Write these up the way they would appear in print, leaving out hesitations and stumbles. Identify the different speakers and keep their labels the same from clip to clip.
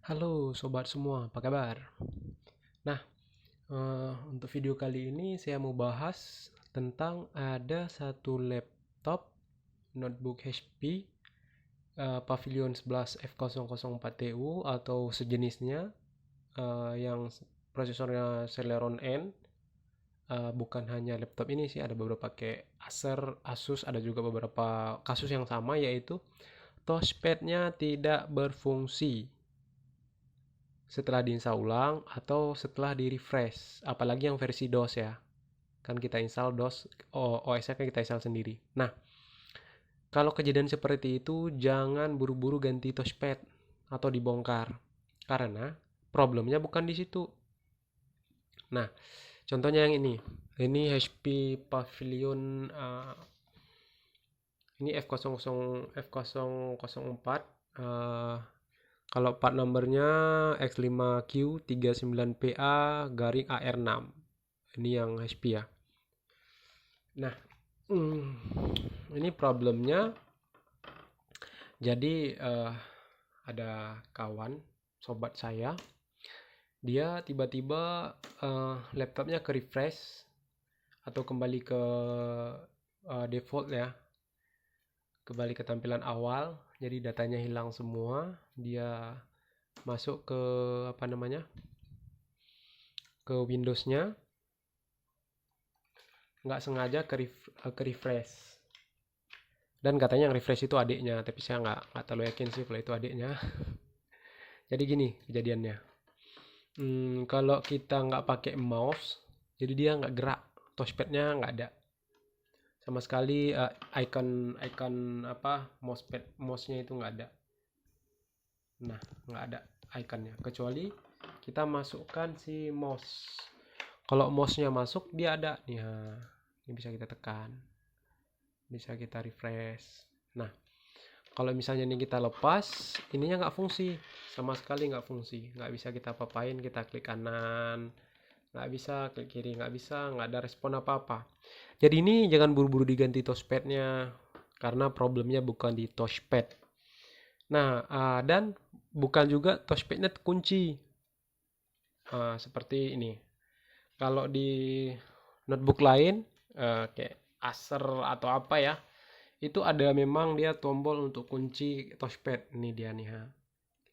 Speaker 1: Halo sobat semua, apa kabar? Nah, untuk video kali ini saya mau bahas tentang ada satu laptop notebook HP Pavilion 11 F004 TU atau sejenisnya yang prosesornya Celeron N. Bukan hanya laptop ini sih, ada beberapa kayak Asus, ada juga beberapa kasus yang sama, yaitu touchpadnya tidak berfungsi setelah diinstal ulang atau setelah di refresh, apalagi yang versi DOS ya, kan kita install DOS, OS-nya kan kita install sendiri. Nah, kalau kejadian seperti itu jangan buru-buru ganti touchpad atau dibongkar, karena problemnya bukan di situ. Nah, contohnya yang ini HP Pavilion, ini F004. Kalau part numbernya X5Q39PA garing AR6. Ini yang HP ya. Nah, ini problemnya. Jadi ada kawan, sobat saya, dia tiba-tiba laptopnya ke refresh atau kembali ke default ya, kembali ke tampilan awal. Jadi datanya hilang semua. Dia masuk ke ke Windows-nya, nggak sengaja ke refresh, dan katanya yang refresh itu adiknya, tapi saya nggak terlalu yakin sih kalau itu adiknya. Jadi gini kejadiannya, kalau kita nggak pakai mouse, jadi dia nggak gerak, touchpadnya nggak ada sama sekali, icon mouse-nya itu nggak ada. Nah, nggak ada ikonnya kecuali kita masukkan si mouse. Kalau mouse-nya masuk, dia ada nih. Ini bisa kita tekan, bisa kita refresh. Nah, kalau misalnya ini kita lepas, ininya nggak fungsi, sama sekali nggak fungsi, nggak bisa kita apa-apain. Kita klik kanan nggak bisa, klik kiri nggak bisa, nggak ada respon apa-apa. Jadi ini jangan buru-buru diganti touchpadnya, karena problemnya bukan di touchpad. Nah, dan bukan juga touchpadnya kunci. Seperti ini. Kalau di notebook lain, kayak Acer atau apa ya, itu ada memang dia tombol untuk kunci touchpad. Ini dia nih,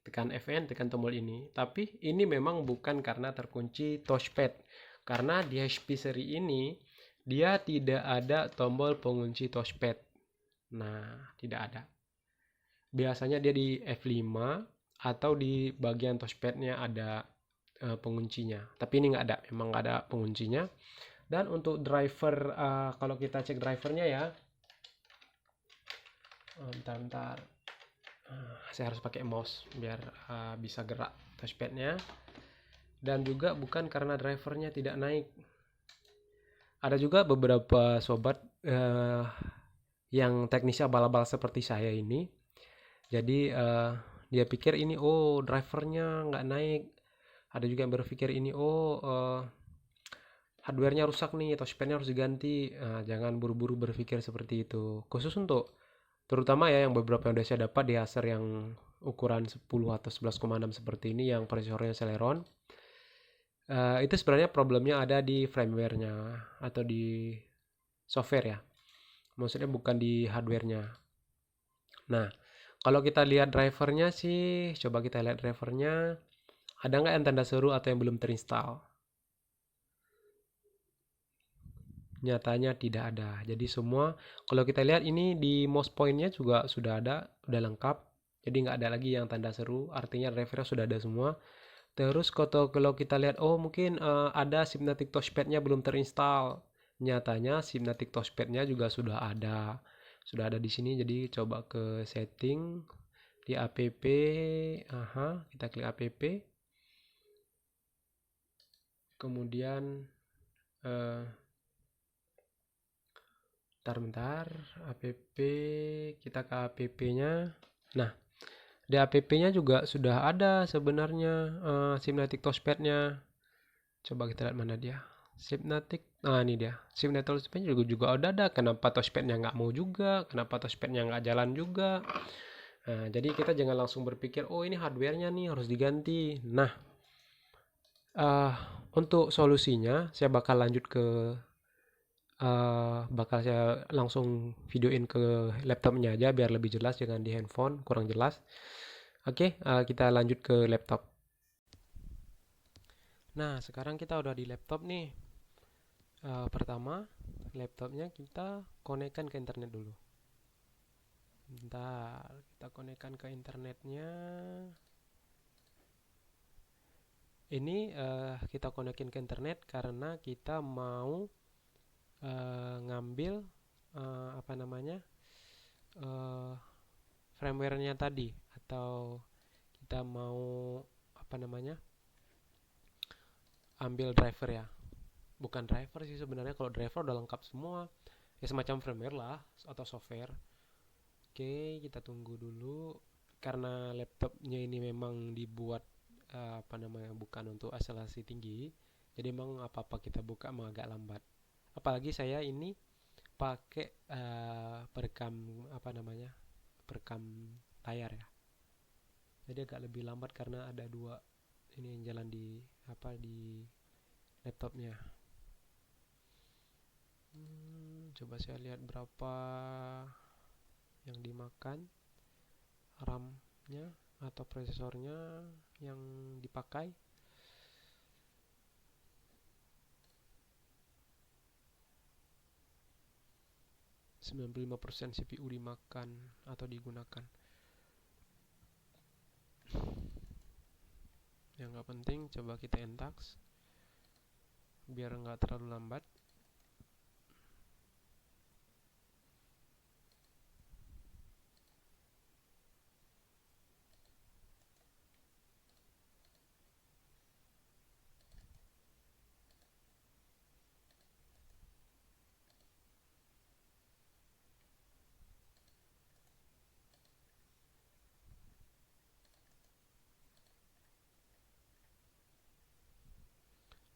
Speaker 1: tekan Fn, tekan tombol ini. Tapi ini memang bukan karena terkunci touchpad, karena di HP seri ini dia tidak ada tombol pengunci touchpad. Nah, tidak ada. Biasanya dia di F5 atau di bagian touchpadnya ada penguncinya. Tapi ini nggak ada, memang nggak ada penguncinya. Dan untuk driver, kalau kita cek drivernya ya, bentar. Saya harus pakai mouse biar bisa gerak touchpadnya. Dan juga bukan karena drivernya tidak naik. Ada juga beberapa sobat yang teknisnya abal-abal seperti saya ini. Jadi dia pikir ini drivernya nggak naik. Ada juga yang berpikir ini hardwarenya rusak nih, touchpadnya harus diganti. Jangan buru-buru berpikir seperti itu. Khusus untuk terutama ya yang beberapa yang udah saya dapat di Acer yang ukuran 10 atau 11,6 seperti ini, yang prosesornya Celeron. Itu sebenarnya problemnya ada di firmware-nya atau di software ya. Maksudnya bukan di hardware-nya. Nah, kalau kita lihat drivernya sih, coba kita lihat drivernya. Ada nggak yang tanda seru atau yang belum terinstall? Nyatanya tidak ada. Jadi semua, kalau kita lihat ini di mouse point-nya juga sudah ada, udah lengkap. Jadi nggak ada lagi yang tanda seru, artinya drivernya sudah ada semua. Terus kalau kita lihat, mungkin ada Synaptic Touchpad-nya belum terinstall. Nyatanya Synaptic Touchpad-nya juga sudah ada. Sudah ada di sini, jadi coba ke setting di app. Kita klik app. Kemudian bentar, app, kita ke app-nya. Nah, di app-nya juga sudah ada sebenarnya Synaptic Touchpad-nya. Coba kita lihat mana dia. Synaptic, ini dia. Synaptic Touchpad juga udah ada. Kenapa touchpad-nya nggak mau juga? Kenapa touchpad-nya nggak jalan juga? Nah, jadi kita jangan langsung berpikir, oh ini hardware-nya nih harus diganti. Nah, untuk solusinya saya bakal saya langsung videoin ke laptopnya aja biar lebih jelas, jangan di handphone kurang jelas. Oke, kita lanjut ke laptop. Nah, sekarang kita udah di laptop nih. Pertama, laptopnya kita konekkan ke internet dulu. Bentar, kita konekkan ke internetnya. Ini kita konekin ke internet karena kita mau ngambil apa namanya firmware-nya tadi, atau kita mau apa namanya ambil driver ya. Bukan driver sih sebenarnya, kalau driver udah lengkap semua. Ya semacam firmware lah atau software. Oke, kita tunggu dulu karena laptopnya ini memang dibuat apa namanya bukan untuk akselerasi tinggi. Jadi memang apa-apa kita buka memang agak lambat. Apalagi saya ini pakai perekam apa namanya? Perekam layar ya. Jadi agak lebih lambat karena ada dua ini yang jalan di apa di laptopnya. Coba saya lihat berapa yang dimakan RAM-nya atau prosesornya yang dipakai. 95% CPU dimakan atau digunakan. Yang nggak penting, coba kita entax biar nggak terlalu lambat.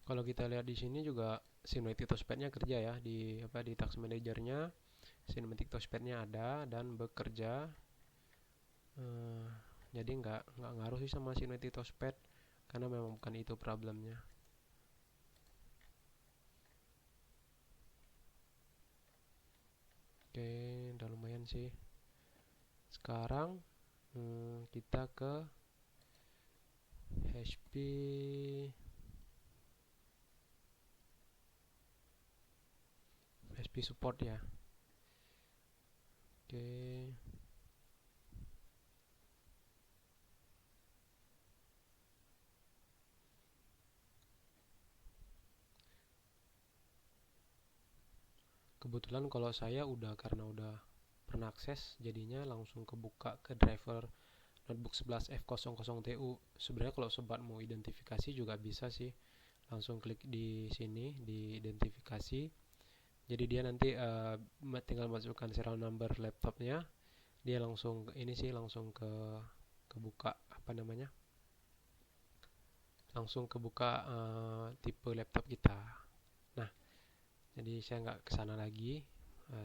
Speaker 1: Kalau kita lihat di sini juga Cinematic Touchpad-nya kerja ya di Task Manager-nya. Cinematic Touchpad-nya ada dan bekerja. Jadi nggak ngaruh sih sama Cinematic Touchpad karena memang bukan itu problemnya. Oke, udah lumayan sih. Sekarang kita ke HP support ya. Oke. Kebetulan kalau saya karena udah pernah akses, jadinya langsung kebuka ke driver notebook 11F00TU. Sebenarnya kalau sobat mau identifikasi juga bisa sih, langsung klik di sini di identifikasi. Jadi dia nanti tinggal masukkan serial number laptopnya, dia langsung langsung kebuka apa namanya, langsung kebuka tipe laptop kita. Nah, jadi saya nggak kesana lagi.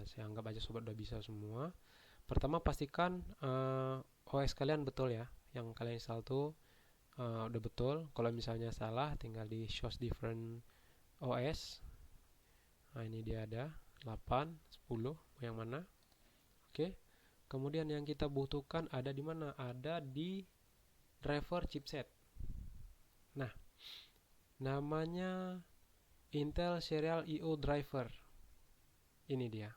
Speaker 1: Saya anggap aja sobat udah bisa semua. Pertama pastikan OS kalian betul ya, yang kalian install tuh udah betul. Kalau misalnya salah, tinggal di shows different OS. Nah, ini dia ada 8, 10, yang mana? Oke. Kemudian yang kita butuhkan ada di mana? Ada di driver chipset. Nah, namanya Intel Serial IO Driver. Ini dia.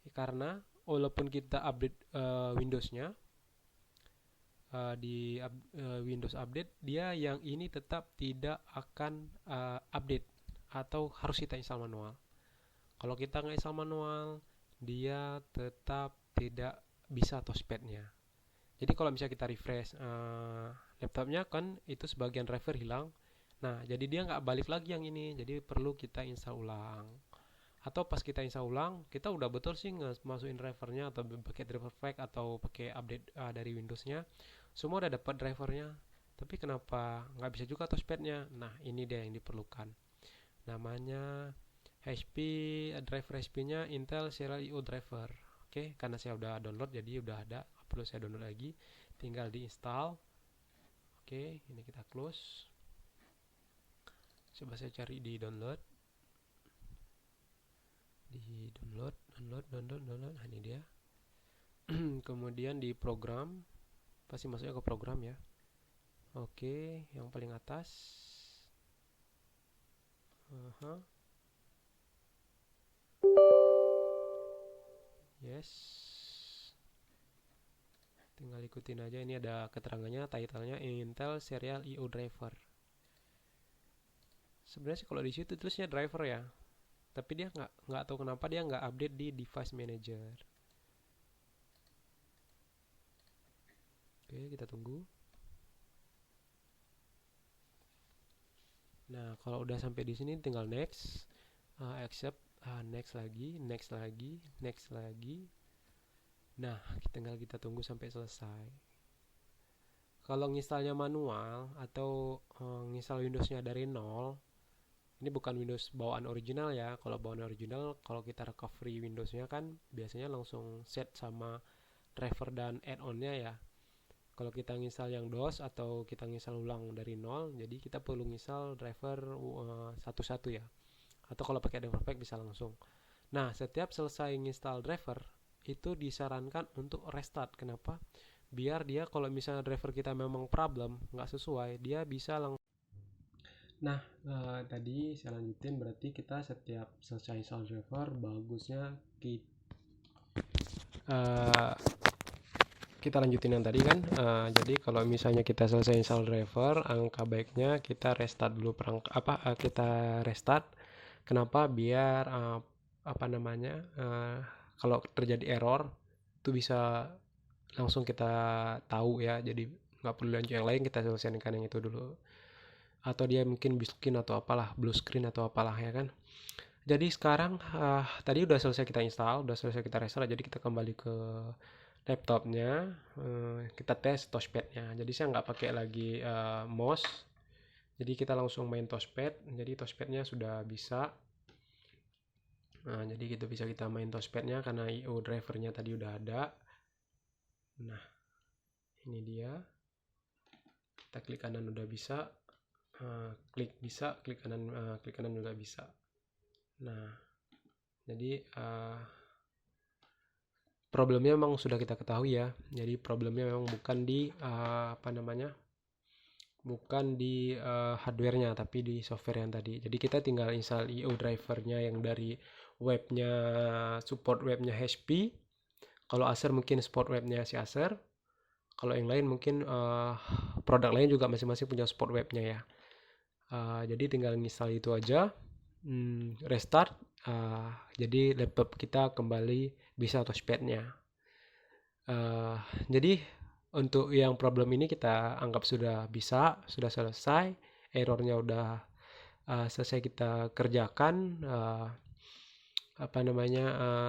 Speaker 1: Karena walaupun kita update Windows-nya di Windows Update, dia yang ini tetap tidak akan update atau harus kita install manual. Kalau kita nggak install manual, dia tetap tidak bisa touchpad-nya. Jadi kalau misalnya kita refresh laptopnya kan itu sebagian driver hilang. Nah, jadi dia nggak balik lagi yang ini. Jadi perlu kita install ulang. Atau pas kita install ulang, kita udah betul sih masukin drivernya atau pakai driver pack atau pakai update dari Windows-nya. Semua udah dapat drivernya. Tapi kenapa nggak bisa juga touchpad-nya? Nah, ini dia yang diperlukan. Namanya HP driver HP-nya Intel Serial IO Driver. Oke, karena saya udah download jadi udah ada perlu saya download lagi, tinggal diinstal. Oke, ini kita close. Coba saya cari di download. Di download. Nah, ini dia. Kemudian di program, pasti masuknya ke program ya. Oke, yang paling atas. Yes. Tinggal ikutin aja, ini ada keterangannya, title-nya Intel Serial I/O Driver. Sebenarnya sih kalau di situ tulisnya driver ya, tapi dia nggak tahu kenapa dia nggak update di device manager. Oke, kita tunggu. Nah, kalau udah sampai di sini tinggal next, accept, next lagi. Nah, tinggal kita tunggu sampai selesai. Kalau nginstalnya manual atau nginstal Windowsnya dari nol, ini bukan Windows bawaan original ya. Kalau bawaan original, kalau kita recovery Windowsnya kan biasanya langsung set sama driver dan add-onnya ya. Kalau kita nginstal yang DOS atau kita nginstal ulang dari nol, jadi kita perlu nginstal driver satu-satu ya. Atau kalau pakai driver pack bisa langsung. Nah, setiap selesai nginstal driver, itu disarankan untuk restart. Kenapa? Biar dia kalau misalnya driver kita memang problem, nggak sesuai, dia bisa langsung. Nah, tadi saya lanjutin, berarti kita setiap selesai install driver, bagusnya kita lanjutin yang tadi kan. Jadi kalau misalnya kita selesai install driver, angka baiknya kita restart dulu kita restart. Kenapa? Biar kalau terjadi error itu bisa langsung kita tahu ya, jadi nggak perlu lanjut yang lain, kita selesaikan yang itu dulu. Atau dia mungkin biskin atau apalah, blue screen atau apalah ya kan. Jadi sekarang tadi udah selesai kita install, udah selesai kita restart, jadi kita kembali ke laptopnya, kita tes touchpadnya. Jadi saya nggak pakai lagi mouse, jadi kita langsung main touchpad. Jadi touchpadnya sudah bisa. Nah, jadi kita bisa main touchpadnya karena I/O drivernya tadi udah ada. Nah, ini dia. Kita klik kanan udah bisa, klik kanan juga bisa. Nah, jadi problemnya memang sudah kita ketahui ya. Jadi problemnya memang bukan di bukan di hardware-nya, tapi di software yang tadi. Jadi kita tinggal install I/O driver-nya yang dari webnya, support webnya HP. Kalau Acer mungkin support webnya si Acer. Kalau yang lain mungkin produk lain juga masing-masing punya support webnya ya. Jadi tinggal install itu aja, restart. Jadi laptop kita kembali bisa touchpadnya. Jadi untuk yang problem ini kita anggap sudah selesai, errornya udah selesai kita kerjakan,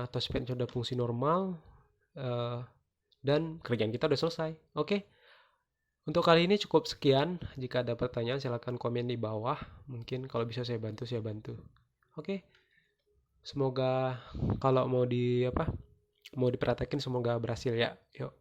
Speaker 1: touchpadnya sudah fungsi normal, dan kerjaan kita udah selesai. Oke. Untuk kali ini cukup sekian. Jika ada pertanyaan silahkan komen di bawah. Mungkin kalau bisa saya bantu. Oke. Semoga kalau mau dipraktekin semoga berhasil ya. Yuk.